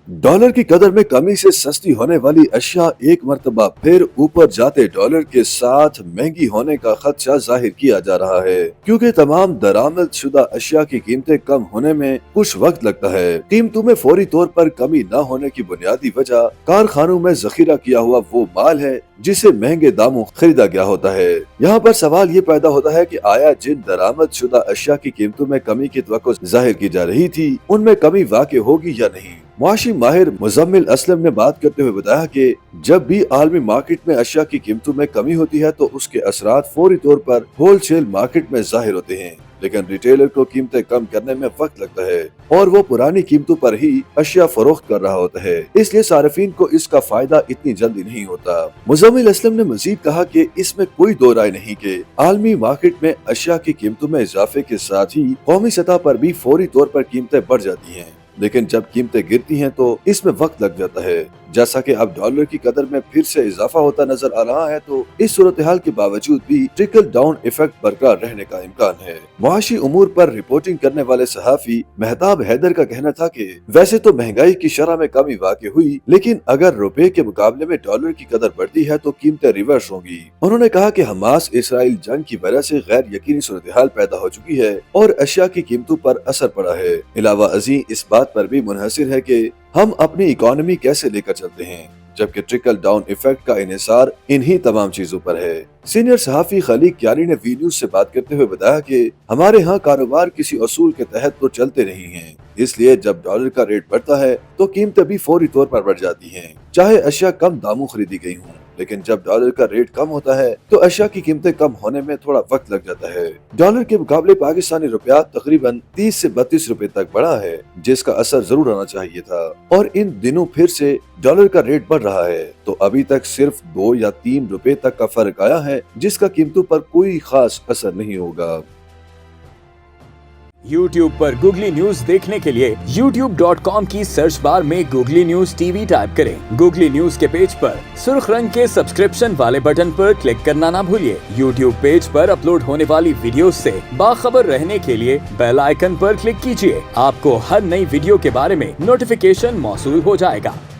Dollar की कदर में कमी से सस्ती होने वाली अशिया एक मर्तबा फिर ऊपर जाते डॉलर के साथ महंगी होने का खदशा जाहिर किया जा रहा है, क्योंकि तमाम दरामद शुदा अशिया की कीमतें कम होने में कुछ वक्त लगता है। कीमतों में फौरी तौर पर कमी न होने की बुनियादी वजह कारखानों में जखीरा किया हुआ वो माल है जिसे महंगे दामों खरीदा गया होता है। यहाँ पर सवाल ये पैदा होता है कि आया जिन दरामद शुदा अशिया की कीमतों में कमी की तवक्को जाहिर की जा रही थी, उनमें कमी वाक़ई होगी या नहीं। मुआशी माहिर मुजम्मिल असलम ने बात करते हुए बताया कि जब भी आलमी मार्केट में अशिया की कीमतों में कमी होती है तो उसके असरात फौरी तौर पर होलसेल मार्केट में जाहिर होते हैं, लेकिन रिटेलर को कीमतें कम करने में वक्त लगता है और वो पुरानी कीमतों पर ही अशिया फरोख्त कर रहा होता है, इसलिए सार्फिन को इसका फायदा इतनी जल्दी नहीं होता। मुजम्मिल असलम ने मजीद कहा कि इसमें कोई दो राय नहीं कि आलमी मार्केट में अशिया की कीमतों में इजाफे के साथ ही कौमी सतह पर भी फौरी तौर पर कीमतें बढ़ जाती हैं, लेकिन जब कीमतें गिरती हैं तो इसमें वक्त लग जाता है। जैसा कि अब डॉलर की कदर में फिर से इजाफा होता नजर आ रहा है, तो इस सूरत हाल के बावजूद भी ट्रिकल डाउन इफेक्ट बरकरार रहने का इम्कान है। मुआशी उमूर पर रिपोर्टिंग करने वाले सहाफी मेहताब हैदर का कहना था कि वैसे तो महंगाई की शरह में कमी वाक़ई हुई, लेकिन अगर रुपए के मुकाबले में डॉलर की कदर बढ़ती है तो कीमतें रिवर्स होंगी। उन्होंने कहा कि हमास इसराइल जंग की वजह से गैर यकीनी सूरत हाल पैदा हो चुकी है और अशिया की कीमतों पर असर पड़ा है। इलावा अजी इस बात पर भी मुनहसिर है कि हम अपनी इकोनॉमी कैसे लेकर चलते हैं, जबकि ट्रिकल डाउन इफेक्ट का इन्हिसार इन्हीं तमाम चीजों पर है। सीनियर सहाफी खलीक क्यारी ने वी न्यूज से बात करते हुए बताया कि हमारे यहाँ कारोबार किसी असूल के तहत तो चलते नहीं हैं, इसलिए जब डॉलर का रेट बढ़ता है तो कीमतें भी फौरी तौर पर बढ़ जाती हैं, चाहे अशिया कम दामों खरीदी गई हों। लेकिन जब डॉलर का रेट कम होता है तो अशिया की कीमतें कम होने में थोड़ा वक्त लग जाता है। डॉलर के मुकाबले पाकिस्तानी रुपया तकरीबन 30 से 32 रुपए तक बढ़ा है, जिसका असर जरूर आना चाहिए था, और इन दिनों फिर से डॉलर का रेट बढ़ रहा है, तो अभी तक सिर्फ 2 या 3 रुपए तक का फर्क आया है, जिसका कीमतों पर कोई खास असर नहीं होगा। YouTube पर गूगली न्यूज देखने के लिए youtube.com की सर्च बार में गूगली न्यूज टीवी टाइप करें। गूगली न्यूज के पेज पर सुर्ख रंग के सब्सक्रिप्शन वाले बटन पर क्लिक करना ना भूलिए। YouTube पेज पर अपलोड होने वाली वीडियोस से बाखबर रहने के लिए बेल आइकन पर क्लिक कीजिए। आपको हर नई वीडियो के बारे में नोटिफिकेशन मौसूल हो जाएगा।